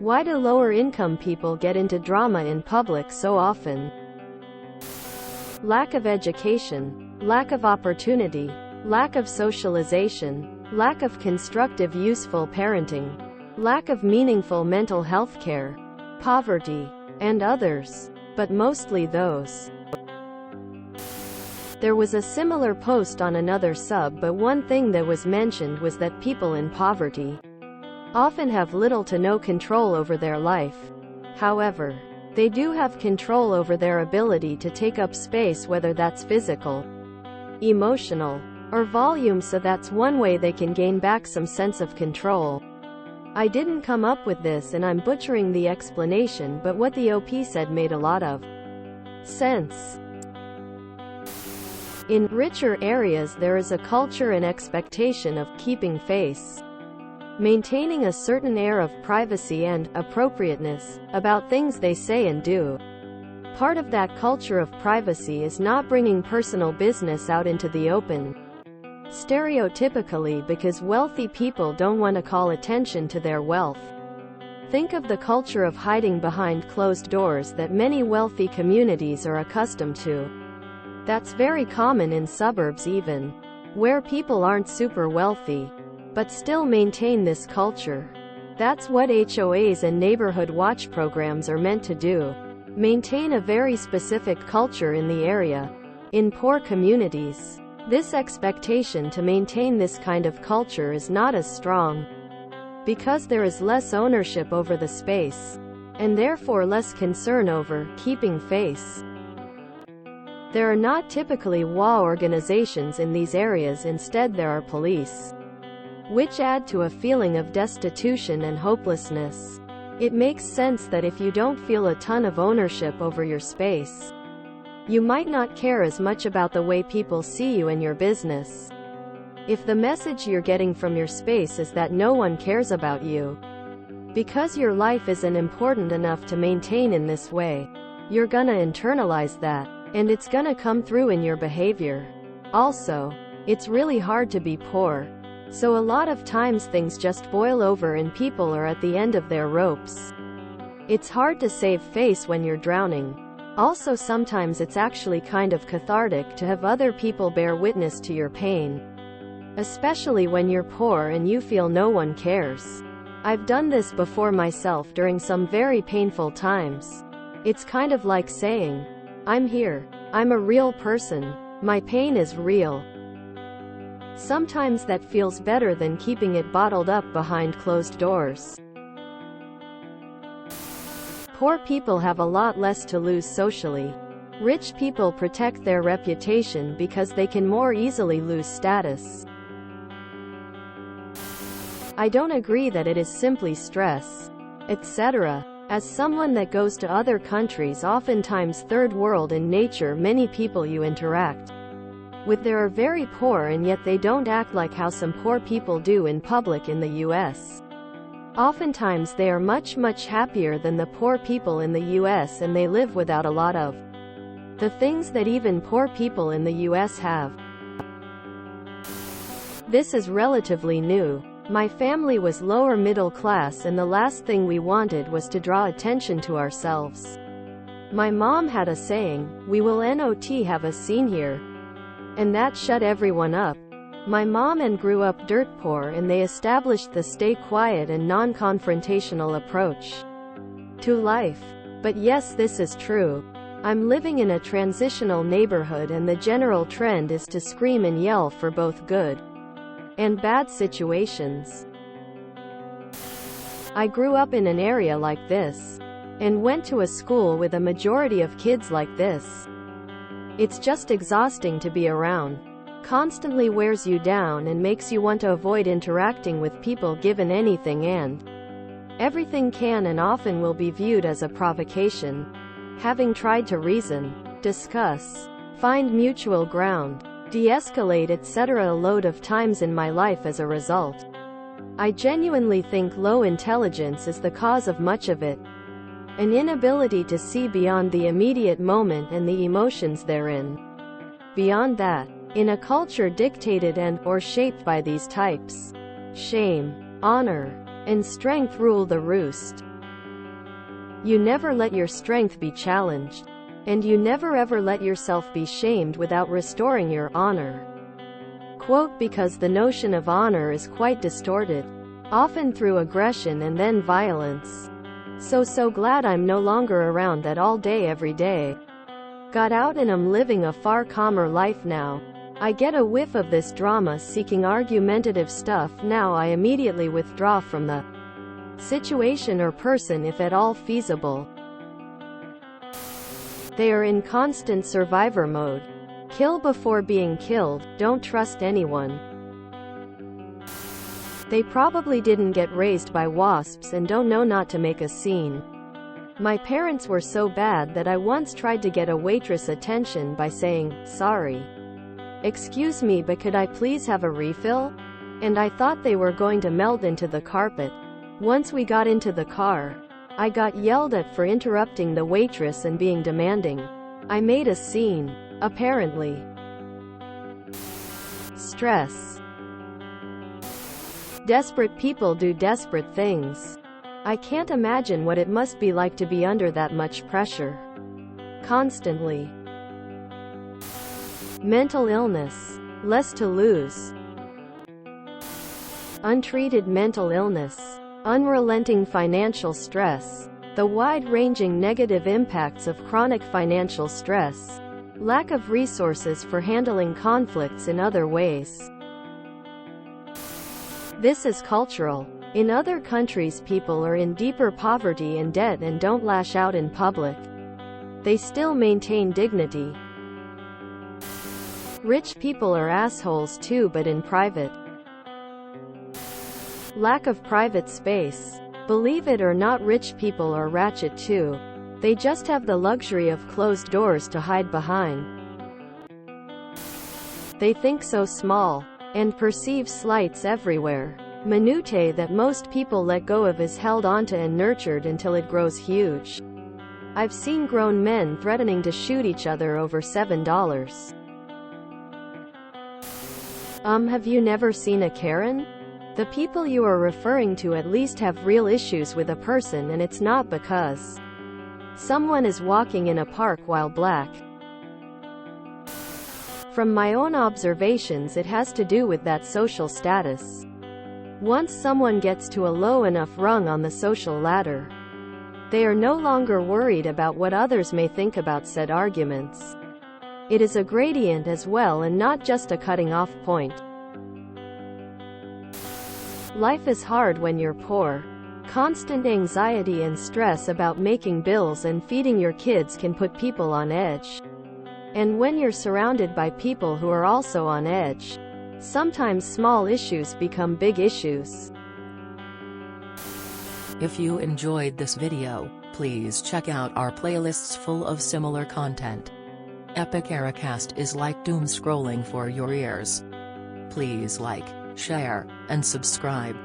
Why do lower-income people get into drama in public so often? Lack of education, lack of opportunity, lack of socialization, lack of constructive useful parenting, lack of meaningful mental health care, poverty, and others, but mostly those. There was a similar post on another sub, but one thing that was mentioned was that people in poverty often have little to no control over their life. However, they do have control over their ability to take up space, whether that's physical, emotional, or volume, so that's one way they can gain back some sense of control. I didn't come up with this and I'm butchering the explanation, but what the OP said made a lot of sense. In richer areas there is a culture and expectation of keeping face, maintaining a certain air of privacy and appropriateness about things they say and do. Part of that culture of privacy is not bringing personal business out into the open, stereotypically, because wealthy people don't want to call attention to their wealth. Think of the culture of hiding behind closed doors that many wealthy communities are accustomed to. That's very common in suburbs even, where people aren't super wealthy, but still maintain this culture. That's what HOAs and neighborhood watch programs are meant to do. Maintain a very specific culture in the area. In poor communities, this expectation to maintain this kind of culture is not as strong, because there is less ownership over the space, and therefore less concern over keeping face. There are not typically WA organizations in these areas, instead there are police, which add to a feeling of destitution and hopelessness. It makes sense that if you don't feel a ton of ownership over your space, you might not care as much about the way people see you and your business. If the message you're getting from your space is that no one cares about you, because your life isn't important enough to maintain in this way, you're gonna internalize that, and it's gonna come through in your behavior. Also, it's really hard to be poor, so a lot of times things just boil over and people are at the end of their ropes. It's hard to save face when you're drowning. Also, sometimes it's actually kind of cathartic to have other people bear witness to your pain, especially when you're poor and you feel no one cares. I've done this before myself during some very painful times. It's kind of like saying, I'm here. I'm a real person. My pain is real. Sometimes that feels better than keeping it bottled up behind closed doors. Poor people have a lot less to lose socially. Rich people protect their reputation because they can more easily lose status. I don't agree that it is simply stress, etc. As someone that goes to other countries, oftentimes third world in nature, many people you interact with there are very poor, and yet they don't act like how some poor people do in public in the US. Oftentimes they are much happier than the poor people in the US, and they live without a lot of the things that even poor people in the US have. This is relatively new. My family was lower middle class, and the last thing we wanted was to draw attention to ourselves. My mom had a saying, "We will not have a scene here." And that shut everyone up. My mom and grew up dirt poor, and they established the stay quiet and non-confrontational approach to life. But yes, this is true. I'm living in a transitional neighborhood, and the general trend is to scream and yell for both good and bad situations. I grew up in an area like this, and went to a school with a majority of kids like this. It's just exhausting to be around. Constantly wears you down and makes you want to avoid interacting with people given anything and everything can and often will be viewed as a provocation. Having tried to reason, discuss, find mutual ground, de-escalate, etc. a load of times in my life as a result, I genuinely think low intelligence is the cause of much of it. An inability to see beyond the immediate moment and the emotions therein. Beyond that, in a culture dictated and/or shaped by these types, shame, honor, and strength rule the roost. You never let your strength be challenged. And you never ever let yourself be shamed without restoring your honor. Quote, because the notion of honor is quite distorted, often through aggression and then violence. So glad I'm no longer around that all day every day. Got out and I'm living a far calmer life now. I get a whiff of this drama-seeking argumentative stuff now. I immediately withdraw from the situation or person if at all feasible. They are in constant survivor mode. Kill before being killed, don't trust anyone. They probably didn't get raised by wasps and don't know not to make a scene. My parents were so bad that I once tried to get a waitress attention by saying, "Sorry. Excuse me, but could I please have a refill?" And I thought they were going to melt into the carpet. Once we got into the car, I got yelled at for interrupting the waitress and being demanding. I made a scene. Apparently. Stress. Desperate people do desperate things. I can't imagine what it must be like to be under that much pressure. Constantly. Mental illness. Less to lose. Untreated mental illness. Unrelenting financial stress. The wide-ranging negative impacts of chronic financial stress. Lack of resources for handling conflicts in other ways. This is cultural. In other countries, people are in deeper poverty and debt and don't lash out in public. They still maintain dignity. Rich people are assholes too, but in private. Lack of private space. Believe it or not, rich people are ratchet too. They just have the luxury of closed doors to hide behind. They think so small and perceive slights everywhere. Minutiae that most people let go of is held onto and nurtured until it grows huge. I've seen grown men threatening to shoot each other over $7. Have you never seen a Karen? The people you are referring to at least have real issues with a person, and it's not because someone is walking in a park while black. From my own observations, it has to do with that social status. Once someone gets to a low enough rung on the social ladder, they are no longer worried about what others may think about said arguments. It is a gradient as well, and not just a cutting off point. Life is hard when you're poor. Constant anxiety and stress about making bills and feeding your kids can put people on edge. And when you're surrounded by people who are also on edge, sometimes small issues become big issues. If you enjoyed this video, please check out our playlists full of similar content. Epic Ericast is like doom scrolling for your ears. Please like, share, and subscribe.